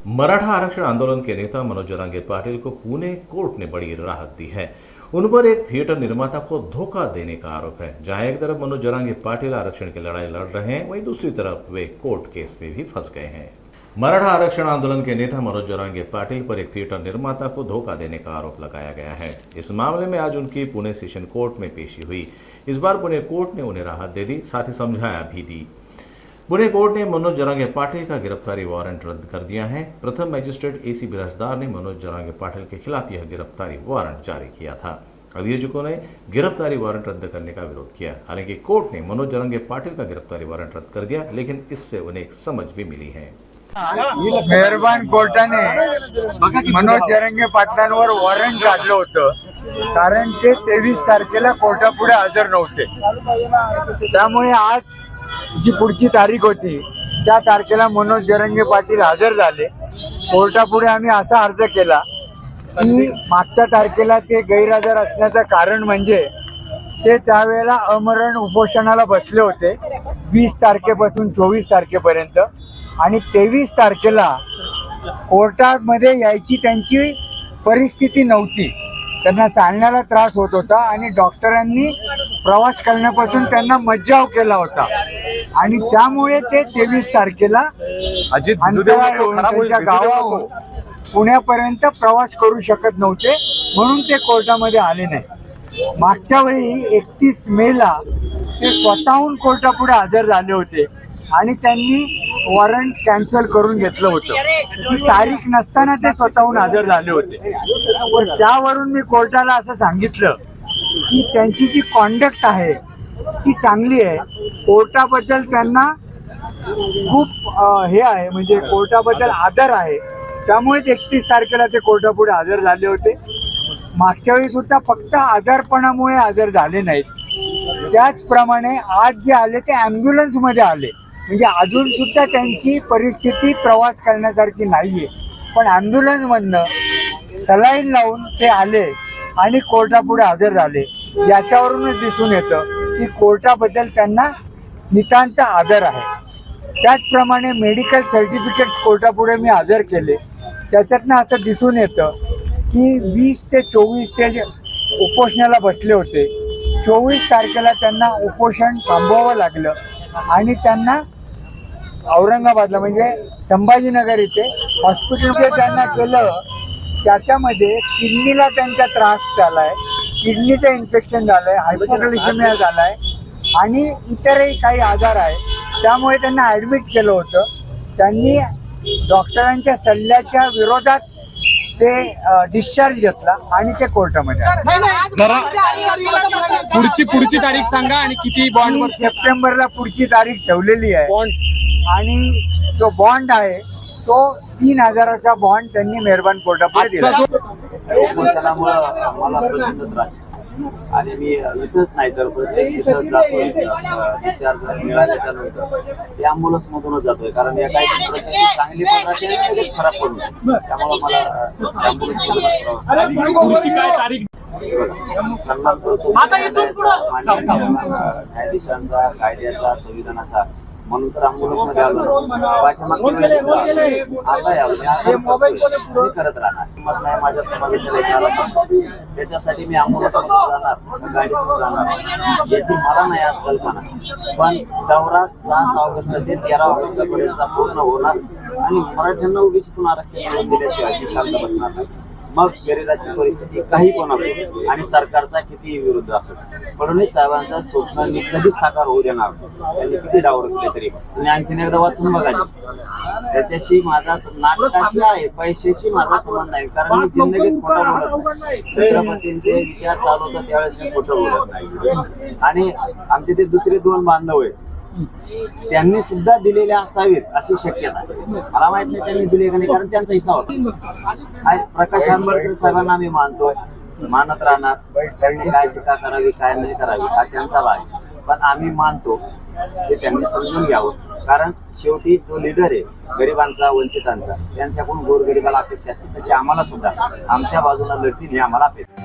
मराठा आरक्षण आंदोलन के नेता मनोज जरांगे पाटिल को पुणे कोर्ट ने बड़ी राहत दी है। उन पर एक थिएटर निर्माता को धोखा देने का आरोप है। जहां एक तरफ मनोज जरांगे पाटिल आरक्षण की लड़ाई लड़ रहे हैं, वहीं दूसरी तरफ वे कोर्ट केस में भी फंस गए हैं। मराठा आरक्षण आंदोलन के नेता मनोज जरांगे पाटिल पर एक थिएटर निर्माता को धोखा देने का आरोप लगाया गया है। इस मामले में आज उनकी पुणे सेशन कोर्ट में पेशी हुई। इस बार पुणे कोर्ट ने उन्हें राहत दे दी, साथ ही समझाया भी दी। पुणे कोर्ट ने मनोज जरांगे पाटिल का गिरफ्तारी वारंट रद्द कर दिया है। प्रथम मजिस्ट्रेट एसी बिराजदार ने मनोज जरांगे पाटिल के खिलाफ यह गिरफ्तारी वारंट जारी किया था। अभियोजकों ने गिरफ्तारी वारंट रद्द करने का विरोध किया। हालांकि कोर्ट ने मनोज जरांगे पाटिल का गिरफ्तारी वारंट रद्द कर दिया, लेकिन इससे उन्हें एक समझ भी मिली है। मेहरबान कोर्टाने मनोज जरांगे पाटलांवर वॉरंट काढलं होतं, कारण ते 23 तारखेला कोर्टापुढे हजर नव्हते। त्यामुळे आज जी पुढची तारीख होती त्या तारखेला मनोज जरांगे पाटील हजर झाले। कोर्टापुढे आम्ही असा अर्ज केला की मागच्या तारखेला ते गैरहजर असण्याचं कारण म्हणजे ते त्यावेळेला अमरण उपोषणाला बसले होते 20 तारखेपासून 24 तारखेपर्यंत, आणि 23 तारखेला कोर्टामध्ये यायची त्यांची परिस्थिती नव्हती। त्यांना चालण्याला त्रास होत होता आणि डॉक्टरांनी प्रवास करण्यापासून त्यांना मज्जाव केला होता, आणि त्यामुळे ते 23 तारखेला त्यांच्या गावाहून पुण्यापर्यंत प्रवास करू शकत नव्हते, म्हणून ते कोर्टामध्ये आले नाही। मागच्या वेळी 31 मेला ते स्वतःहून कोर्टापुढे हजर झाले होते आणि त्यांनी वॉरंट कॅन्सल करून घेतलं होतं। ती तारीख नसताना ते स्वतःहून हजर झाले होते। पण त्यावरून मी कोर्टाला असं सांगितलं की त्यांची जी कॉन्डक्ट आहे ती चांगली आहे, कोर्टाबद्दल त्यांना खूप हे आहे, म्हणजे कोर्टाबद्दल आदर आहे, त्यामुळे 31 तारखेला ते कोर्टापुढे हजर झाले होते। मागच्या वेळी सुद्धा फक्त आजारपणामुळे हजर झाले नाहीत। त्याचप्रमाणे आज जे आले ते ॲम्ब्युलन्समध्ये आले, म्हणजे अजून सुद्धा त्यांची परिस्थिती प्रवास करण्यासारखी नाहीये, पण ॲम्ब्युलन्समधनं सलाईन लावून ते आले आणि कोर्टापुढे हजर झाले। याच्यावरूनच दिसून येतं की कोर्टाबद्दल त्यांना नितांत आदर आहे। त्याचप्रमाणे मेडिकल सर्टिफिकेट्स कोर्टापुढे मी हजर केले, त्याच्यातनं असं दिसून येतं की 20 ते 24 ते उपोषणाला बसले होते। 24 तारखेला त्यांना उपोषण थांबवावं लागलं आणि त्यांना औरंगाबादला म्हणजे संभाजीनगर इथे हॉस्पिटलमध्ये त्यांना केलं। त्याच्यामध्ये किडनीला त्यांचा त्रास झालाय, किडनीचं इन्फेक्शन झालंय, हायपोग्लायसेमिया झालाय आणि इतरही काही आजार आहे, त्यामुळे त्यांना ॲडमिट केलं होतं। त्यांनी डॉक्टरांच्या सल्ल्याच्या विरोधात ते डिस्चार्ज घेतला आणि ते कोर्टामध्ये जरा पुढची तारीख सांगा आणि किती बॉन्ड? 3 सप्टेंबरला पुढची तारीख ठेवलेली आहे, आणि जो बॉन्ड आहे तो 3000चा बॉन्ड त्यांनी मेहरबान कोर्टापुढे दिला। उपोषणामुळे मला प्रचंड त्रास आणि मी इथंच नाही तर इथं जातोय, डिस्चार्ज मिळाल्याच्या नंतर या ॲम्ब्युलन्स मधूनच जातोय, कारण या काही चांगली पण राहते लगेच खराब पण होते, त्यामुळे मला ॲम्ब्युलन्स सन्मान करतो न्यायाधीशांचा, कायद्याचा, संविधानाचा, म्हणून तर ॲम्ब्युलन्स मध्ये आलो। आता करत राहणार मत नाही माझ्या समाजाच्या लेकराला, त्याच्यासाठी मी ॲम्ब्युलन्स मध्ये जाणार, गाडीतून जाणार, याची मला नाही आज कल्पना। पण दौरा 7 ऑगस्ट ते 13 ऑगस्ट पर्यंत पूर्ण होणार आणि मराठ्यांना ओबीसीतून आरक्षण दिल्याशिवाय ती शांत बसणार नाही। मग शरीराची परिस्थिती काही पण असो आणि सरकारचा किती विरोध असो, फडणवीस साहेबांचा स्वप्न कधीच साकार होऊ देणार। त्यांनी किती डाव रचले तरी तुम्ही आणखीन एकदा वाचून बघा। त्याच्याशी माझा नाटकाशी आहे, पैशाशी माझा संबंध नाही, कारण मी जिंदगीत खोटं बोलत नाही। छत्रपतींचे विचार चालवतात त्यावेळेस मी खोटं बोलत नाही। आणि आमचे ते दुसरे 2 बांधव आहेत, त्यांनी सुद्धा दिलेल्या असावेत अशी शक्यता आहे। मला माहित नाही त्यांनी दिले का नाही, कारण त्यांचा हिस्सा होता। प्रकाश आंबेडकर साहेबांना आम्ही मानतोय, मानत राहणार, त्यांनी काय टीका करावी काय नाही करावी हा त्यांचा भाग, पण आम्ही मानतो ते त्यांनी समजून घ्यावं, कारण शेवटी जो लीडर आहे गरिबांचा, वंचितांचा, त्यांच्याकडून गोरगरिबाला अपेक्षा असते, तशी आम्हाला सुद्धा आमच्या बाजूला लढतील हे आम्हाला अपेक्षा।